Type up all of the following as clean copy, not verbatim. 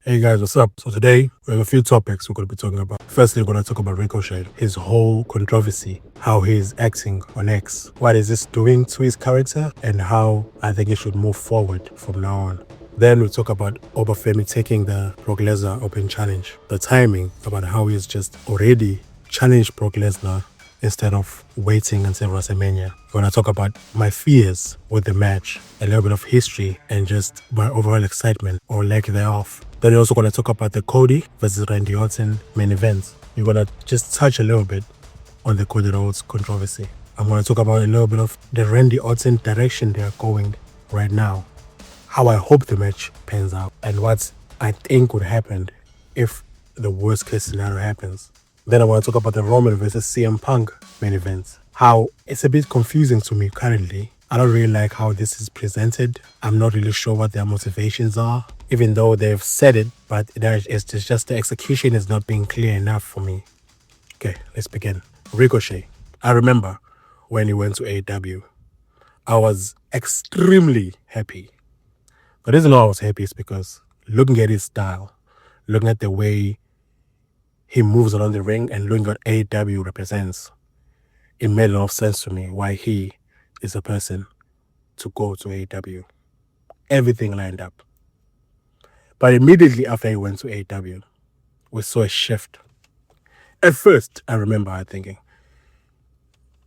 Hey guys, what's up? So today we have a few topics we're going to be talking about. Firstly, we're going to talk about Ricochet, his whole controversy, how he's acting on X, what is this doing to his character, and how I think he should move forward from now on. Then we'll talk about Oba Femi taking the Brock Lesnar Open Challenge, the timing, about how he's just already challenged Brock Lesnar instead of waiting until WrestleMania. We're going to talk about my fears with the match, a little bit of history, and just my overall excitement or lack thereof. Then we're also going to talk about the Cody versus Randy Orton main event. We're going to just touch a little bit on the Cody Rhodes controversy. I'm going to talk about a little bit of the Randy Orton direction they're going right now, how I hope the match pans out, and what I think would happen if the worst case scenario happens. Then I want to talk about the Roman versus CM Punk main event. How it's a bit confusing to me currently. I don't really like how this is presented. I'm not really sure what their motivations are, even though they've said it, but it's just the execution is not being clear enough for me. Okay, let's begin. Ricochet. I remember when he went to AEW, I was extremely happy. The reason why I was happy is because looking at his style, looking at the way he moves around the ring, and looking at AEW represents, it made a lot of sense to me why he is a person to go to AEW. Everything lined up. But immediately after he went to AEW, we saw a shift. At first, I remember thinking,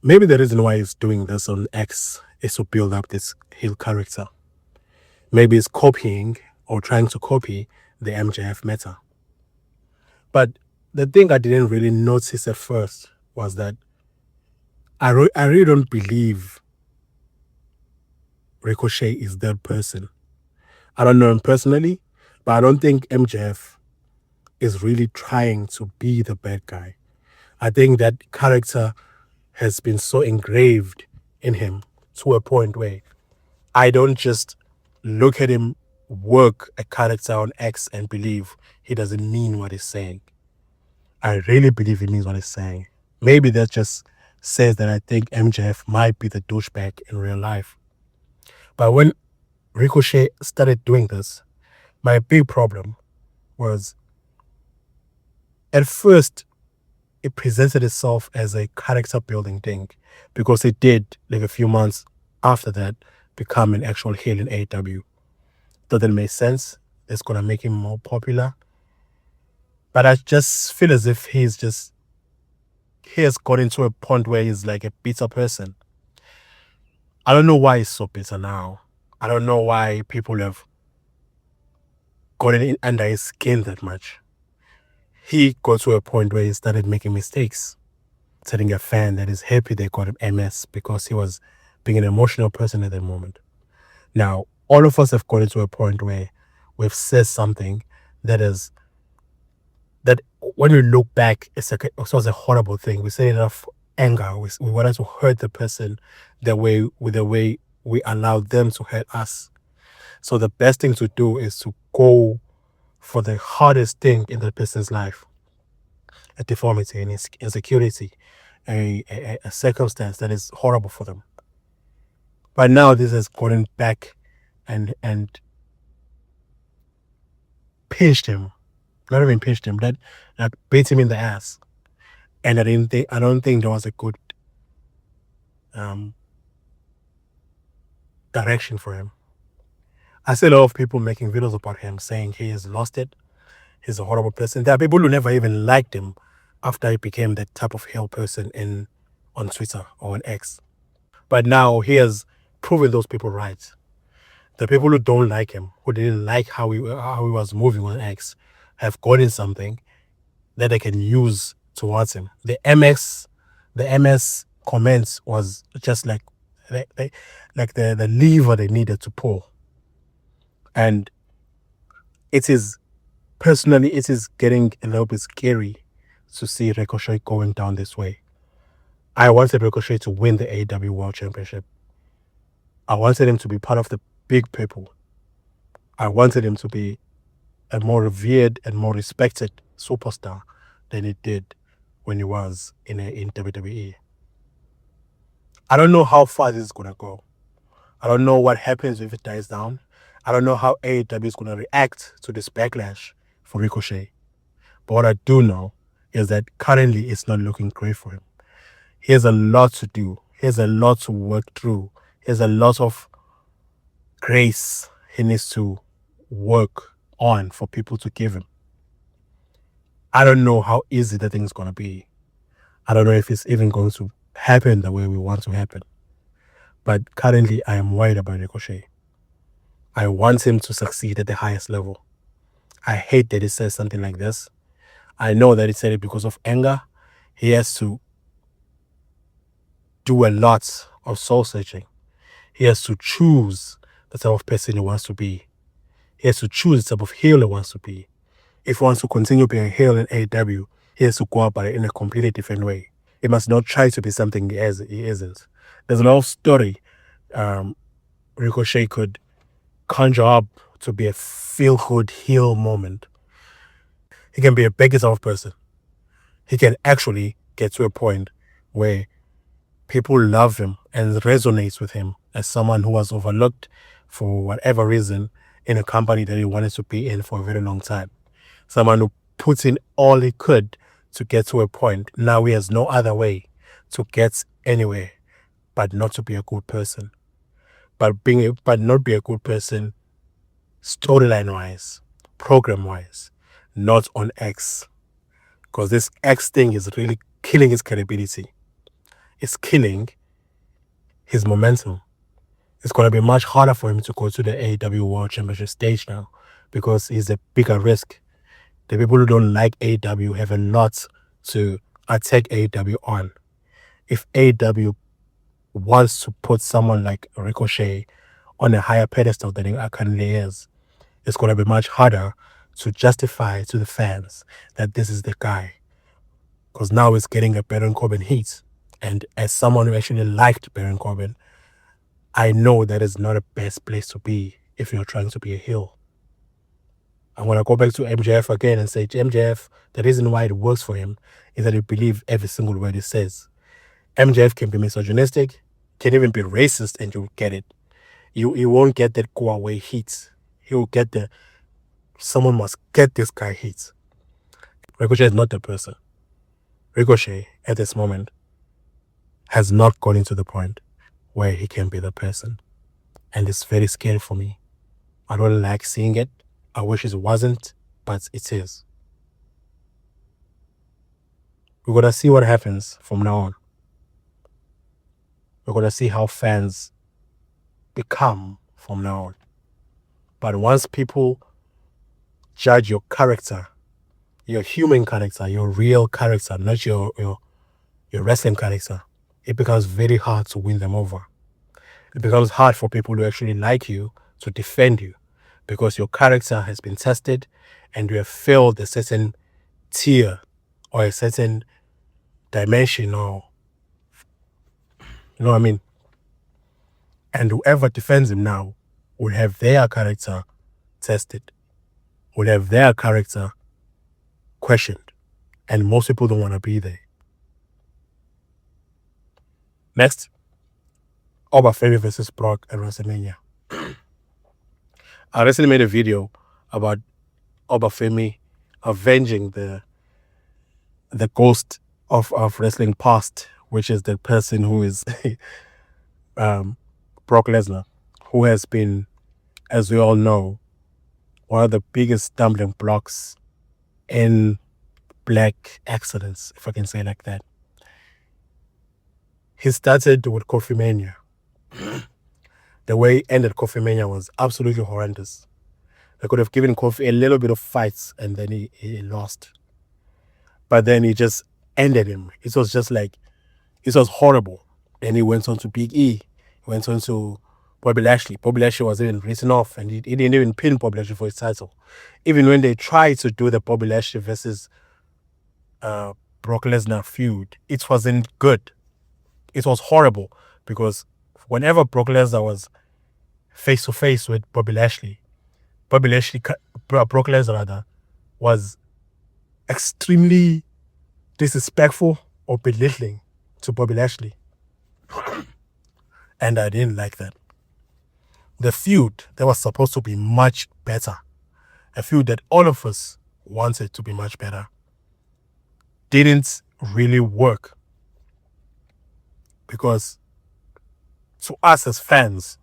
maybe the reason why he's doing this on X is to build up this heel character. Maybe he's copying or trying to copy the MJF meta. But the thing I didn't really notice at first was that I really don't believe Ricochet is that person. I don't know him personally, but I don't think MJF is really trying to be the bad guy. I think that character has been so engraved in him to a point where I don't just look at him work a character on X and believe he doesn't mean what he's saying. I really believe he means what he's saying. Maybe that just says that I think MJF might be the douchebag in real life. But when Ricochet started doing this, my big problem was at first it presented itself as a character building thing because it did, like a few months after that, become an actual heel in AEW. Thought that made sense. It's going to make him more popular. But I just feel as if he has gotten to a point where he's like a bitter person. I don't know why he's so bitter now. I don't know why people have gotten in under his skin that much. He got to a point where he started making mistakes. Telling a fan that is happy they got him MS because he was being an emotional person at that moment. Now, all of us have gotten to a point where we've said something that when we look back, it was a horrible thing. We said it out of anger. We wanted to hurt the person the way we allowed them to hurt us. So the best thing to do is to go for the hardest thing in the person's life. A deformity, an insecurity, a circumstance that is horrible for them. But now this has gotten back and pinched him. Not even pinched him, that beat him in the ass. And I don't think there was a good direction for him. I see a lot of people making videos about him saying he has lost it. He's a horrible person. There are people who never even liked him after he became that type of hell person on Twitter or on X. But now he has proven those people right. The people who don't like him, who didn't like how he was moving on X, have gotten something that they can use towards him. The MS comments was just like the lever they needed to pull. And it is getting a little bit scary to see Ricochet going down this way. I wanted Ricochet to win the AEW World Championship. I wanted him to be part of the big people. I wanted him to be a more revered and more respected superstar than he did when he was in WWE. I don't know how far this is going to go. I don't know what happens if it dies down. I don't know how AEW is going to react to this backlash for Ricochet. But what I do know is that currently it's not looking great for him. He has a lot to do. He has a lot to work through. He has a lot of grace he needs to work on for people to give him. I don't know how easy the thing's going to be. I don't know if it's even going to happen the way we want to happen. But currently, I am worried about Ricochet. I want him to succeed at the highest level. I hate that he says something like this. I know that he said it because of anger. He has to do a lot of soul searching. He has to choose the type of person he wants to be. He has to choose the type of heel he wants to be. If he wants to continue being a heel in AEW, he has to go about it in a completely different way. He must not try to be something he isn't. There's a lot of story Ricochet could conjure up to be a feel-good heel moment. He can be a big of person. He can actually get to a point where people love him and resonates with him as someone who was overlooked for whatever reason in a company that he wanted to be in for a very long time. Someone who puts in all he could to get to a point. Now he has no other way to get anywhere but not to be a good person. But not be a good person storyline-wise, program-wise, not on X. Because this X thing is really killing his credibility. It's killing his momentum. It's going to be much harder for him to go to the AEW World Championship stage now because he's a bigger risk. The people who don't like AEW have a lot to attack AEW on. If AEW wants to put someone like Ricochet on a higher pedestal than he currently is, it's going to be much harder to justify to the fans that this is the guy. Because now it's getting a Baron Corbin heat. And as someone who actually liked Baron Corbin, I know that is not a best place to be if you're trying to be a heel. I'm going to go back to MJF again and say, MJF, the reason why it works for him is that he believes every single word he says. MJF can be misogynistic, can even be racist, and you'll get it. You won't get that go away heat. He'll get the someone must get this guy heat. Ricochet is not the person. Ricochet, at this moment, has not gotten to the point where he can be the person. And it's very scary for me. I don't like seeing it. I wish it wasn't, but it is. We're going to see what happens from now on. We're going to see how fans become from now on. But once people judge your character, your human character, your real character, not your wrestling character, it becomes very hard to win them over. It becomes hard for people who actually like you to defend you because your character has been tested and you have failed a certain tier or a certain dimension, or you know what I mean? And whoever defends him now will have their character tested, will have their character questioned, and most people don't want to be there. Next, Oba Femi versus Brock at WrestleMania. I recently made a video about Oba Femi avenging the ghost of wrestling past, which is the person who is Brock Lesnar, who has been, as we all know, one of the biggest stumbling blocks in black excellence, if I can say it like that. He started with Coffee Mania. The way he ended Coffee Mania was absolutely horrendous. They could have given Kofi a little bit of fights and then he lost. But then he just ended him. It was just like, it was horrible. Then he went on to Big E. He went on to Bobby Lashley. Bobby Lashley was even written off and he didn't even pin Bobby Lashley for his title. Even when they tried to do the Bobby Lashley versus Brock Lesnar feud, it wasn't good. It was horrible because whenever Brock Lesnar was face-to-face with Brock Lesnar was extremely disrespectful or belittling to Bobby Lashley. And I didn't like that. The feud that was supposed to be much better, a feud that all of us wants it to be much better, didn't really work. Because to us as fans,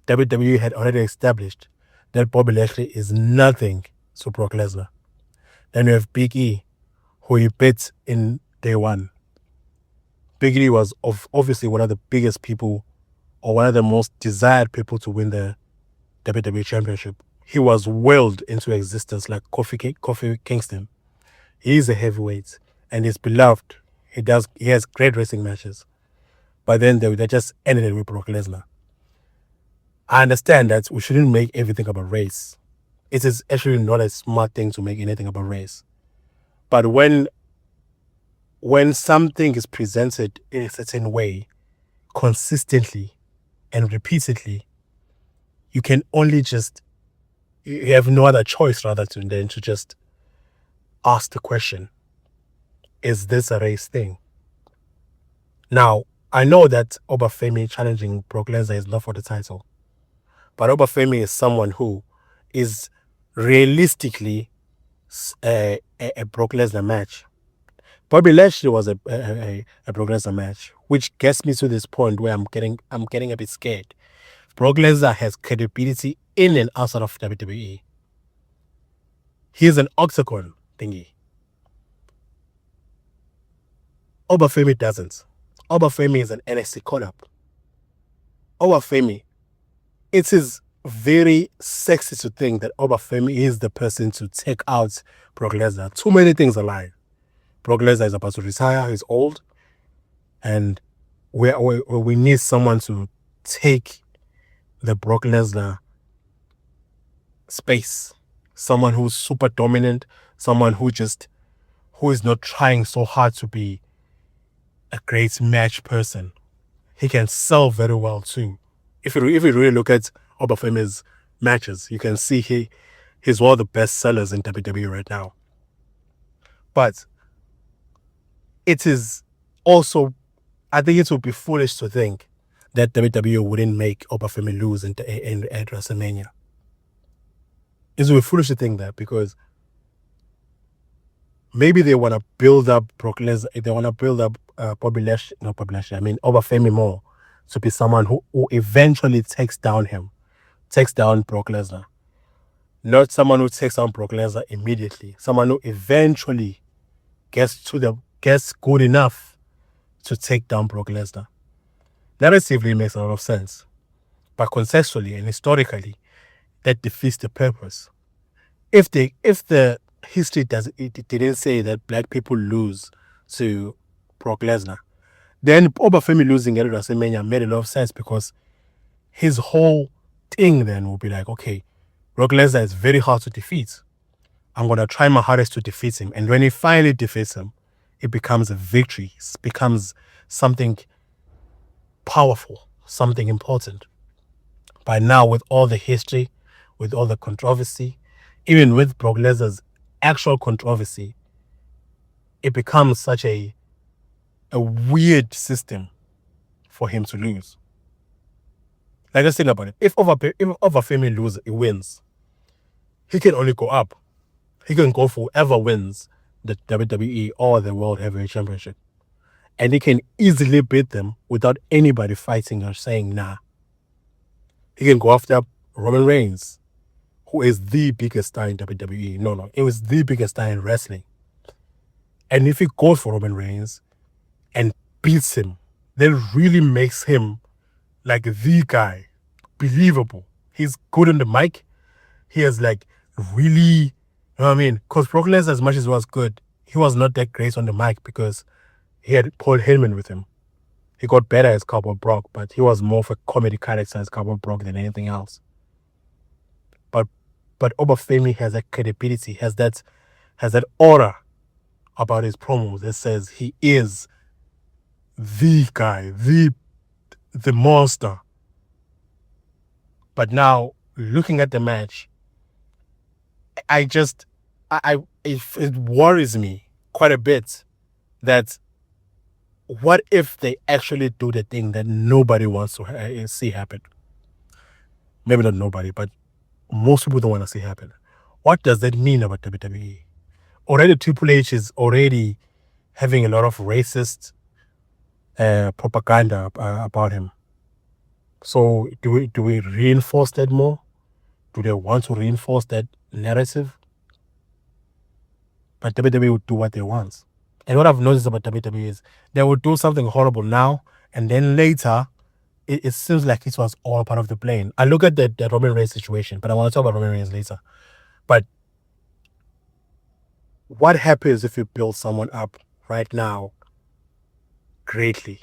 WWE had already established that Bobby Lashley is nothing to Brock Lesnar. Then you have Big E, who he beat in day one. Big E was obviously one of the biggest people, or one of the most desired people to win the WWE Championship. He was willed into existence like Kofi Kingston. He is a heavyweight and he's beloved. He has great wrestling matches. But then they just ended it with Brock Lesnar. I understand that we shouldn't make everything about race. It is actually not a smart thing to make anything about race. But when something is presented in a certain way, consistently and repeatedly, you can only you have no other choice rather than to just ask the question, is this a race thing? Now, I know that Oba Femi challenging Brock Lesnar is not for the title. But Oba Femi is someone who is realistically a Brock Lesnar match. Bobby Lashley was a Brock Lesnar match, which gets me to this point where I'm getting a bit scared. Brock Lesnar has credibility in and outside of WWE. He's an octagon thingy. Oba Femi doesn't. Oba Femi is an NXT call-up. Oba Femi, it is very sexy to think that Oba Femi is the person to take out Brock Lesnar. Too many things align. Brock Lesnar is about to retire. He's old. And we need someone to take the Brock Lesnar space. Someone who's super dominant. Someone who is not trying so hard to be a great match person. He can sell very well too. If you really look at Oba Femi's matches, you can see he's one of the best sellers in WWE right now. But it is also, I think it would be foolish to think that WWE wouldn't make Oba Femi lose at WrestleMania. It would be foolish to think that, because maybe they want to build up Brock Lesnar. They want to build up Oba Femi more to be someone who eventually takes down Brock Lesnar. Not someone who takes down Brock Lesnar immediately. Someone who eventually gets good enough to take down Brock Lesnar. Narratively makes a lot of sense. But conceptually and historically, that defeats the purpose. If the history didn't say that black people lose to Brock Lesnar, then Oba Femi losing at WrestleMania made a lot of sense, because his whole thing then will be like, okay, Brock Lesnar is very hard to defeat. I'm going to try my hardest to defeat him. And when he finally defeats him, it becomes a victory. It becomes something powerful, something important. But now, with all the history, with all the controversy, even with Brock Lesnar's actual controversy, it becomes such a weird system for him to lose. Like, just think about it. If Oba Femi wins, he can only go up. He can go for whoever wins the WWE or the World Heavyweight Championship. And he can easily beat them without anybody fighting or saying nah. He can go after Roman Reigns, who is the biggest star in WWE. No, it was the biggest star in wrestling. And if he goes for Roman Reigns and beats him, that really makes him like the guy, believable. He's good on the mic. He has like really, you know what I mean? Because Brock Lesnar, as much as he was good, he was not that great on the mic because he had Paul Heyman with him. He got better as Cowboy Brock, but he was more of a comedy character as Cowboy Brock than anything else. But Oba Femi has that credibility, has that aura about his promos that says he is the guy, the monster. But now, looking at the match, it worries me quite a bit that what if they actually do the thing that nobody wants to see happen? Maybe not nobody, but most people don't want to see happen. What does that mean about WWE? already Triple H is already having a lot of racist propaganda about him. So do we reinforce that more? Do they want to reinforce that narrative? But WWE will do what they want. And what I've noticed about WWE is they will do something horrible now, and then later, it seems like it was all part of the plan. I look at the Roman Reigns situation, but I want to talk about Roman Reigns later. But what happens if you build someone up right now greatly?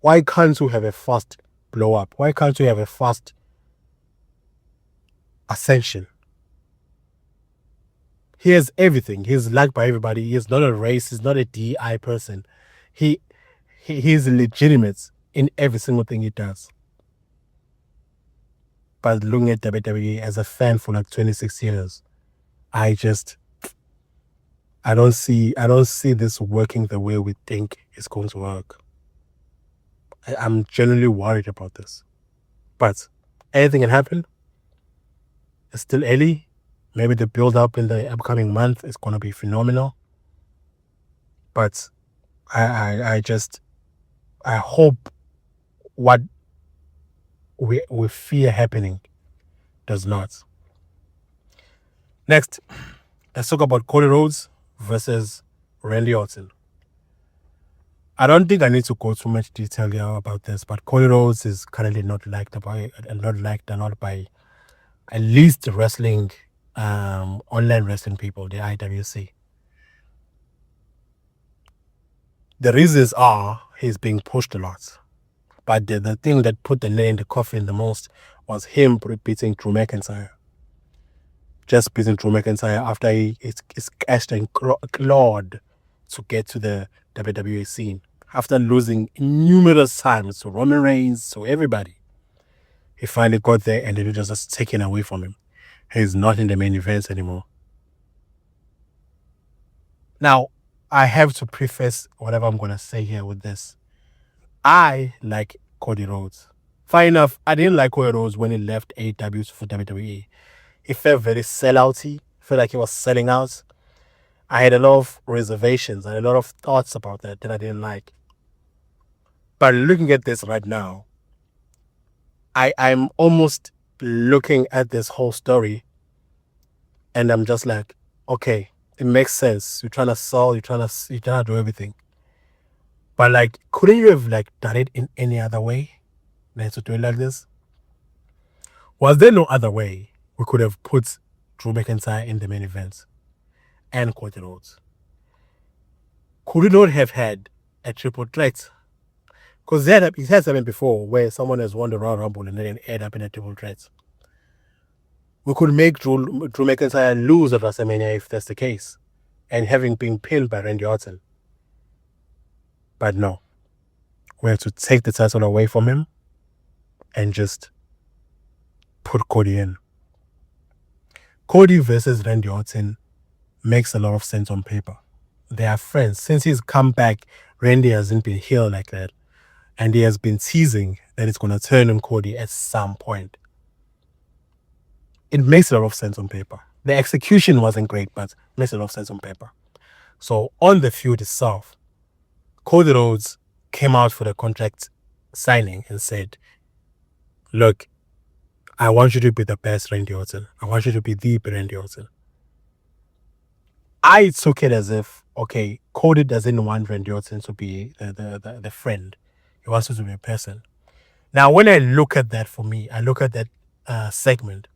Why can't you have a fast blow up? Why can't you have a fast ascension? He has everything. He's liked by everybody. He's not a race. He's not a DI person. He's legitimate in every single thing he does. But looking at WWE as a fan for like 26 years, I don't see this working the way we think it's going to work. I'm genuinely worried about this. But anything can happen. It's still early. Maybe the build up in the upcoming month is going to be phenomenal. But I hope what we fear happening does not. Next, let's talk about Cody Rhodes versus Randy Orton. I don't think I need to go too much detail here about this, but Cody Rhodes is currently not liked by at least the wrestling, online wrestling people, the IWC. The reasons are he's being pushed a lot. But the thing that put the nail in the coffin the most was him beating Drew McIntyre. Just beating Drew McIntyre after he cashed and clawed to get to the WWE scene. After losing numerous times to Roman Reigns, to everybody, he finally got there and it was just taken away from him. He's not in the main events anymore. Now, I have to preface whatever I'm going to say here with this. I like Cody Rhodes. Fine enough, I didn't like Cody Rhodes when he left AEW for WWE. He felt very sellouty. Felt like he was selling out. I had a lot of reservations and a lot of thoughts about that I didn't like. But looking at this right now, I'm almost looking at this whole story and I'm just like, okay, it makes sense. You're trying to sell, you're trying to do everything. But like, couldn't you have like done it in any other way than to do it like this? Was there no other way we could have put Drew McIntyre in the main event and Cody Rhodes? Could we not have had a triple threat? Because it has happened before where someone has won the Royal Rumble and then end up in a triple threat. We could make Drew McIntyre lose at WrestleMania if that's the case, and having been pinned by Randy Orton. But no, we have to take the title away from him and just put Cody in. Cody versus Randy Orton makes a lot of sense on paper. They are friends. Since he's come back, Randy hasn't been heel like that. And he has been teasing that it's going to turn on Cody at some point. It makes a lot of sense on paper. The execution wasn't great, but it makes a lot of sense on paper. So on the feud itself, Cody Rhodes came out for the contract signing and said, look, I want you to be the best Randy Orton. I want you to be the Randy Orton. I took it as if, okay, Cody doesn't want Randy Orton to be the friend. He wants it to be a person. Now, when I look at that for me, I look at that segment,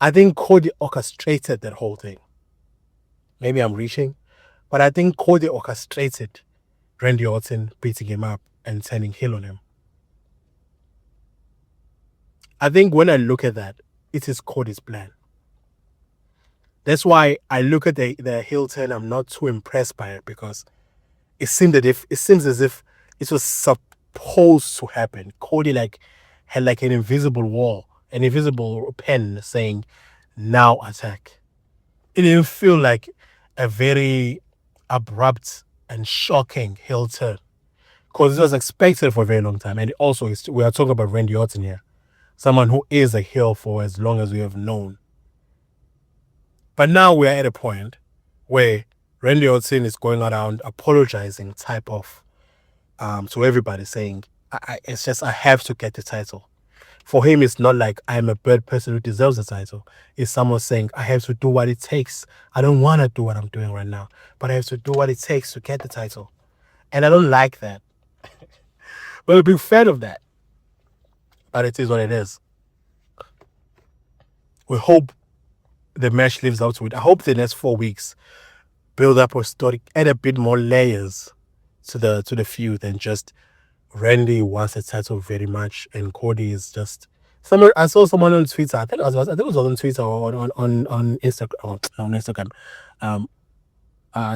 I think Cody orchestrated that whole thing. Maybe I'm reaching, but I think Cody orchestrated Randy Orton beating him up and turning heel on him. I think when I look at that, it is Cody's plan. That's why I look at the heel turn, I'm not too impressed by it because it seems as if it was supposed to happen. Cody had like an invisible wall, an invisible pen saying, now attack. It didn't feel like a very abrupt and shocking heel turn because it was expected for a very long time. And also, we are talking about Randy Orton here, someone who is a heel for as long as we have known. But now we're at a point where Randy Orton is going around apologizing type of to everybody saying, it's just I have to get the title. For him, it's not like I'm a bad person who deserves the title. It's someone saying, I have to do what it takes. I don't want to do what I'm doing right now, but I have to do what it takes to get the title. And I don't like that. But I'm a big fan of that. But it is what it is. We hope the match lives up to it. I hope the next 4 weeks build up a story, add a bit more layers to the feud than just Randy wants the title very much, and Cody is just. I saw someone on Twitter. I think it was on Twitter or on Instagram. On Instagram,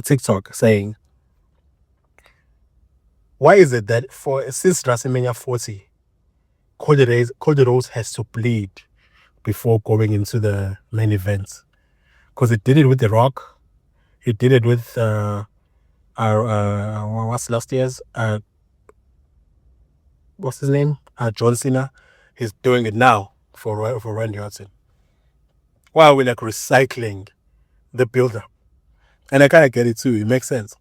TikTok, saying, "Why is it that since WrestleMania 40, Cody Rhodes has to bleed before going into the main event? Because it did it with The Rock, it did it with what's last year's what's his name? John Cena. He's doing it now for Randy Orton. Why are we like recycling the build-up?" And I kind of get it too. It makes sense.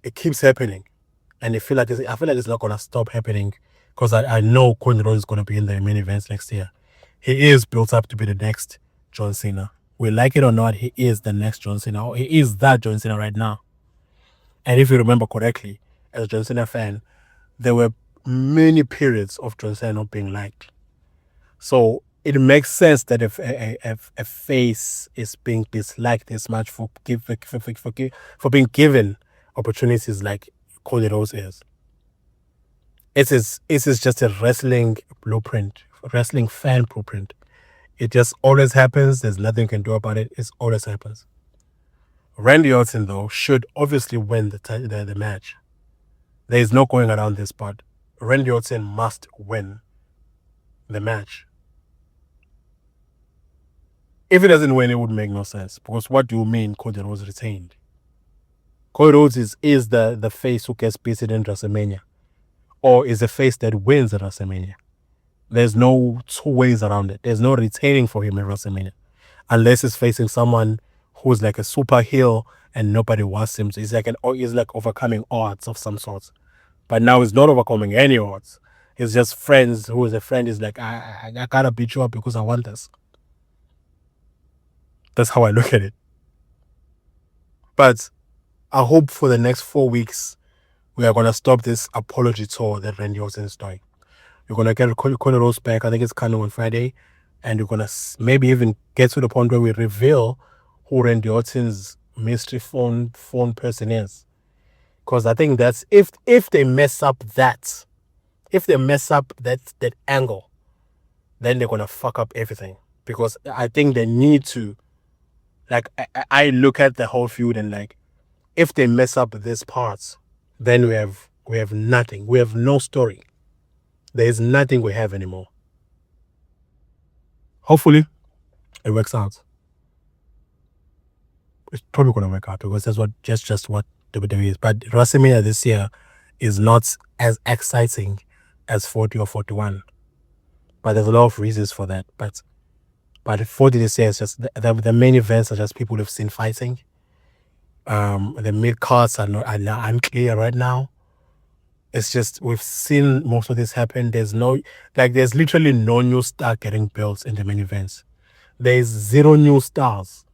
It keeps happening, and I feel like it's not gonna stop happening because I know Cody Rhodes is gonna be in the main events next year. He is built up to be the next John Cena. We like it or not, he is the next John Cena. Or he is that John Cena right now. And if you remember correctly, as a John Cena fan, there were many periods of John Cena not being liked. So it makes sense that if a face is being disliked this much for being given opportunities like Cody Rhodes is. It is just a wrestling blueprint, wrestling fan blueprint. It just always happens. There's nothing you can do about it. It always happens. Randy Orton, though, should obviously win the match. There is no going around this part. Randy Orton must win the match. If he doesn't win, it would make no sense. Because what do you mean Cody Rhodes retained? Cody Rhodes is the face who gets beaten in WrestleMania. Or is the face that wins at WrestleMania. There's no two ways around it. There's no retaining for him at WrestleMania. Unless he's facing someone who's like a super heel and nobody wants him. So he's like overcoming odds of some sort. But now he's not overcoming any odds. It's just friends who is a friend is like, I gotta beat you up because I want this. That's how I look at it. But I hope for the next 4 weeks, we are going to stop this apology tour that Randy Orton is doing. We're going to get Cody Rhodes back. I think it's coming on Friday. And we're going to maybe even get to the point where we reveal who Randy Orton's mystery phone person is. Because I think that's if they mess up that, that angle, then they're going to fuck up everything. Because I think they need to, like, I look at the whole feud and like, if they mess up this part, then we have nothing. We have no story. There is nothing we have anymore. Hopefully, it works out. It's probably going to work out because that's just what WWE is. But WrestleMania this year is not as exciting as 40 or 41. But there's a lot of reasons for that. But 40 this year is just the main events are just people we've seen fighting. The mid cards are unclear right now. It's just we've seen most of this happen. There's literally no new star getting built in the main events. There's 0 new stars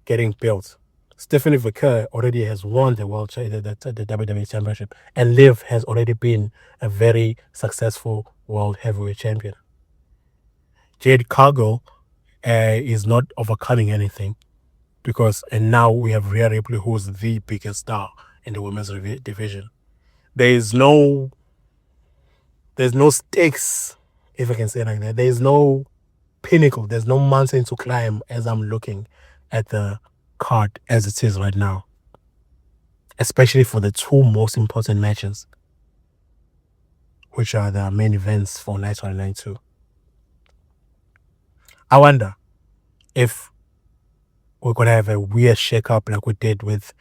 getting built. Stephanie Vaquer already has won the WWE Championship, and Liv has already been a very successful World Heavyweight Champion. Jade Cargill is not overcoming anything. And now we have Rhea Ripley, who's the biggest star in the women's division. There's no stakes, if I can say it like that. There's no pinnacle. There's no mountain to climb as I'm looking at the card as it is right now. Especially for the 2 most important matches, which are the main events for Night 192. I wonder if we're going to have a weird shake-up like we did with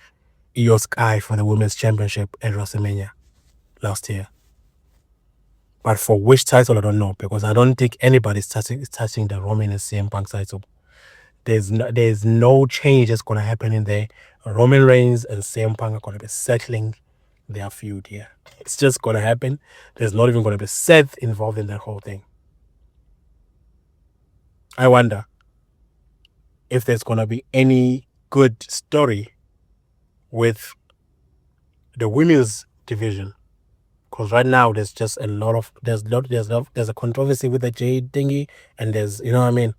Io Sky for the Women's Championship at WrestleMania last year. But for which title, I don't know, because I don't think anybody's touching the Roman and CM Punk title. There's no change that's gonna happen in there. Roman Reigns and CM Punk are gonna be settling their feud here. It's just gonna happen. There's not even gonna be Seth involved in that whole thing. I wonder if there's gonna be any good story with the women's division, because right now there's just a lot of there's a controversy with the Jade thingy, and there's, you know what I mean.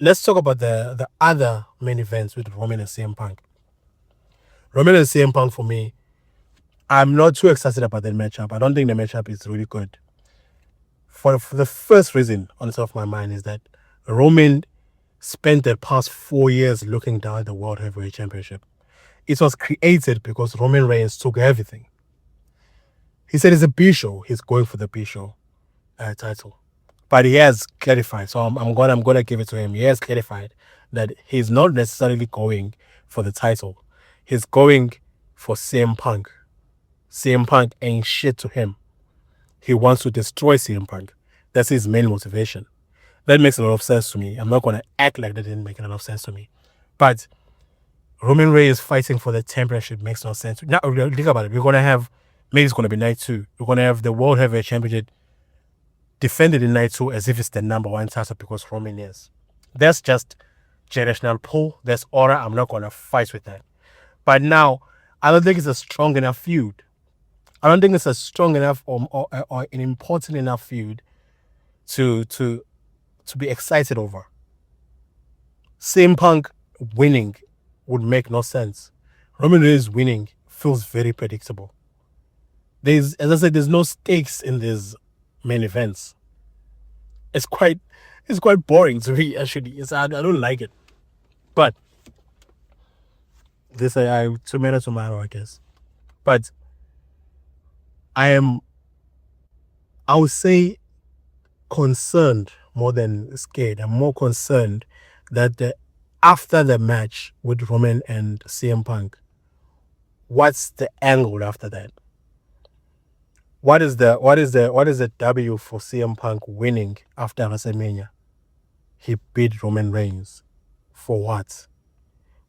Let's talk about the other main events with Roman and CM Punk. Roman and CM Punk, for me, I'm not too excited about that matchup. I don't think the matchup is really good. For the first reason on the top of my mind is that Roman spent the past 4 years looking down at the World Heavyweight Championship. It was created because Roman Reigns took everything. He said it's a B show. He's going for the B show title. But he has clarified, so I'm gonna give it to him. He has clarified that he's not necessarily going for the title. He's going for CM Punk. CM Punk ain't shit to him. He wants to destroy CM Punk. That's his main motivation. That makes a lot of sense to me. I'm not gonna act like that didn't make a lot of sense to me. But Roman Reigns fighting for the championship makes no sense. Now think about it. We're gonna have, maybe it's gonna be night 2. We're gonna have the World Heavyweight Championship defended in night 2 as if it's the number 1 title because Roman is. That's just generational pull. That's aura. I'm not gonna fight with that. But now, I don't think it's a strong enough feud. I don't think it's a strong enough or an important enough feud to be excited over. CM Punk winning would make no sense. Roman Reigns winning feels very predictable. As I said, there's no stakes in these main events. It's quite boring to me, actually. I don't like it. But this tomato, I guess. But I would say concerned more than scared. I'm more concerned that after the match with Roman and CM Punk, what's the angle after that? What is the W for CM Punk winning after WrestleMania? He beat Roman Reigns. For what?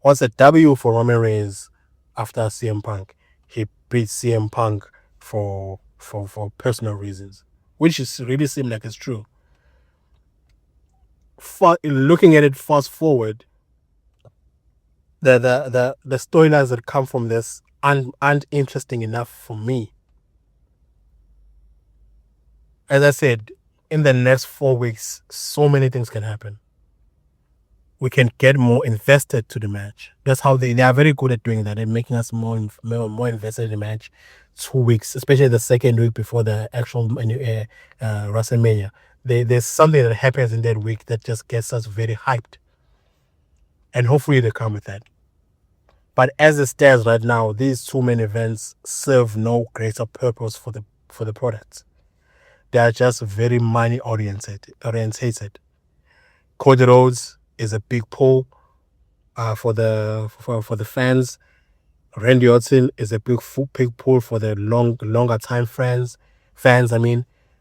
What's the W for Roman Reigns after CM Punk? He beat CM Punk for personal reasons, which is really seems like it's true. Looking at it fast forward, the storylines that come from this aren't interesting enough for me. As I said, in the next 4 weeks, so many things can happen. We can get more invested to the match. That's how they are very good at doing that. They're making us more invested in the match. 2 weeks, especially the second week before the actual WrestleMania. There's something that happens in that week that just gets us very hyped. And hopefully they come with that. But as it stands right now, these 2 main events serve no greater purpose for the product. They are just very money orientated. Cody Rhodes is a big pull for the fans. Randy Orton is a big pull for the longer time fans.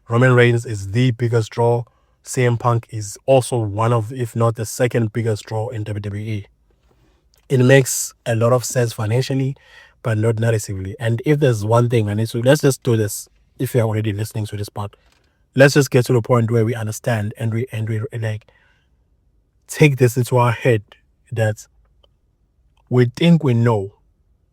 Roman Reigns is the biggest draw. CM Punk is also one of, if not the second biggest draw in WWE. It makes a lot of sense financially, but not narratively. And if there's one thing let's just do this. If you're already listening to this part, let's just get to the point where we understand and we like take this into our head that we think we know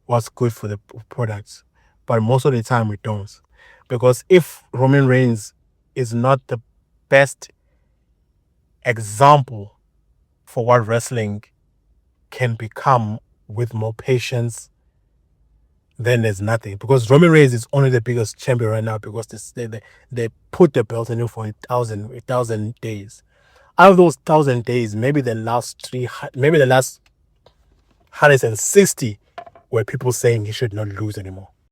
what's good for the products, but most of the time we don't. Because if Roman Reigns is not the best example for what wrestling can become with more patience, then there's nothing. Because Roman Reigns is only the biggest champion right now because they put the belt in him for 1,000 days. Out of those 1,000 days, maybe the last 160 were people saying he should not lose anymore.